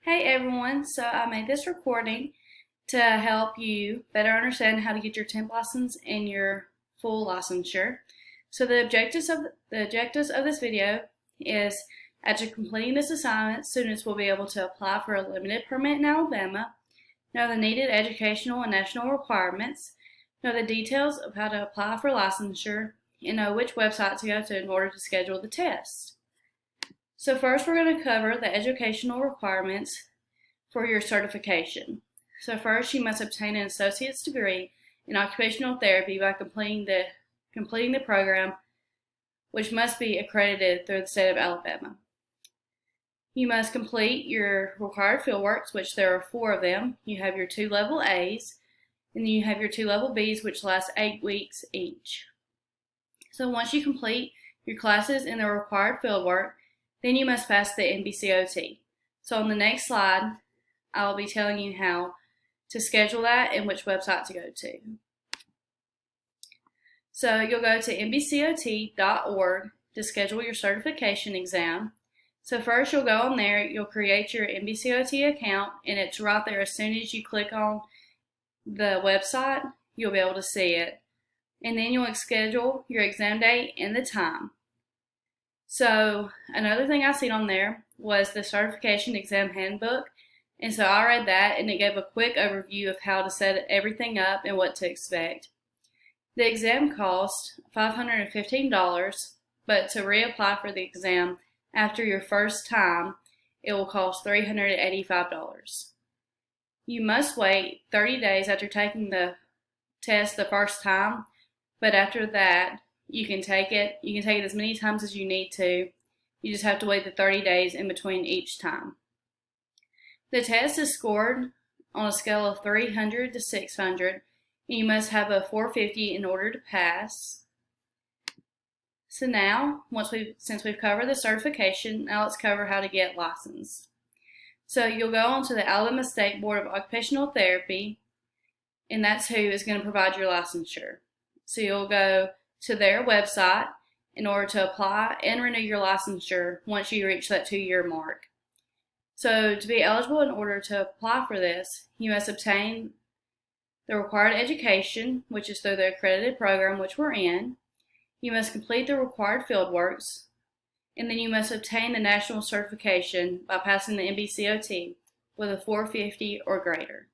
Hey everyone, so I made this recording to help you better understand how to get your temp license and your full licensure. So the objectives of this video is after completing this assignment, students will be able to apply for a limited permit in Alabama, know the needed educational and national requirements, know the details of how to apply for licensure, and know which website to go to in order to schedule the test. So first we're going to cover the educational requirements for your certification. So first you must obtain an associate's degree in occupational therapy by completing the program, which must be accredited through the state of Alabama. You must complete your required fieldworks, which there are 4 of them. You have your 2 level A's, and then you have your 2 level B's, which last 8 weeks each. So once you complete your classes in the required fieldwork, then you must pass the NBCOT. So on the next slide, I'll be telling you how to schedule that and which website to go to. So you'll go to nbcot.org to schedule your certification exam. So first you'll go on there, you'll create your NBCOT account, and it's right there. As soon as you click on the website, you'll be able to see it. And then you'll schedule your exam date and the time. So another thing I seen on there was the certification exam handbook, and so I read that, and it gave a quick overview of how to set everything up and what to expect. The exam cost $515, but to reapply for the exam after your first time, it will cost $385. You must wait 30 days after taking the test the first time, but after that, you can take it as many times as you need to. You just have to wait the 30 days in between each time. The test is scored on a scale of 300 to 600, and you must have a 450 in order to pass. So now, since we've covered the certification, now let's cover how to get licensed. So you'll go onto the Alabama State Board of Occupational Therapy, and that's who is going to provide your licensure. So you'll go to their website in order to apply and renew your licensure once you reach that 2-year mark. So to be eligible in order to apply for this, you must obtain the required education, which is through the accredited program which we're in. You must complete the required fieldworks, and then you must obtain the national certification by passing the NBCOT with a 450 or greater.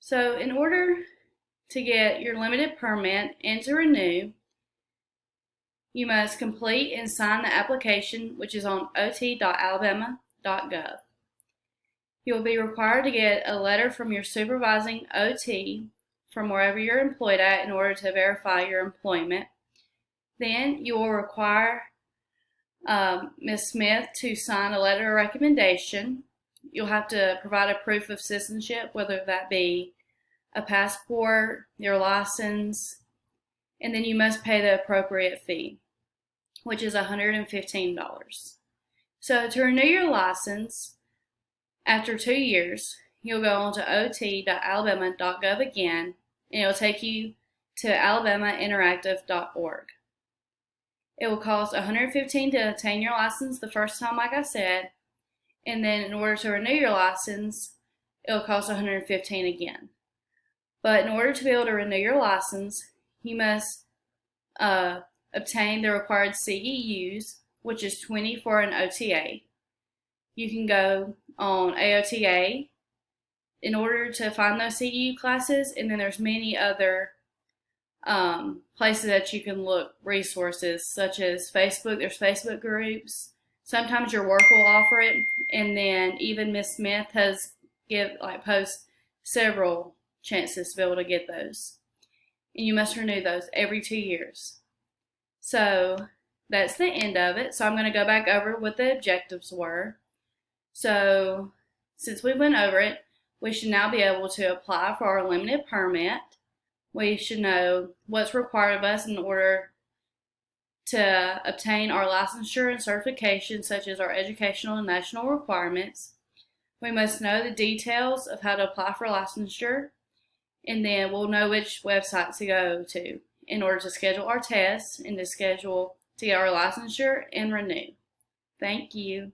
So in order to get your limited permit and to renew, you must complete and sign the application, which is on ot.alabama.gov. You'll be required to get a letter from your supervising OT from wherever you're employed at in order to verify your employment. Then you will require Ms. Smith to sign a letter of recommendation. You'll have to provide a proof of citizenship, whether that be a passport, your license, and then you must pay the appropriate fee, which is $115. So to renew your license, after 2 years, you'll go on to ot.alabama.gov again, and it'll take you to alabamainteractive.org. It will cost $115 to obtain your license the first time, like I said, and then in order to renew your license, it'll cost $115 again. But in order to be able to renew your license, you must obtain the required CEUs, which is 20 for an OTA. You can go on AOTA in order to find those CEU classes, and then there's many other places that you can look resources, such as Facebook. There's Facebook groups. Sometimes your work will offer it, and then even Ms. Smith has post several chances to be able to get those. And you must renew those every 2 years. So that's the end of it. So I'm going to go back over what the objectives were. So since we went over it, we should now be able to apply for our limited permit. We should know what's required of us in order to obtain our licensure and certification, such as our educational and national requirements. We must know the details of how to apply for licensure, and then we'll know which website to go to in order to schedule our tests and to get our licensure and renew. Thank you.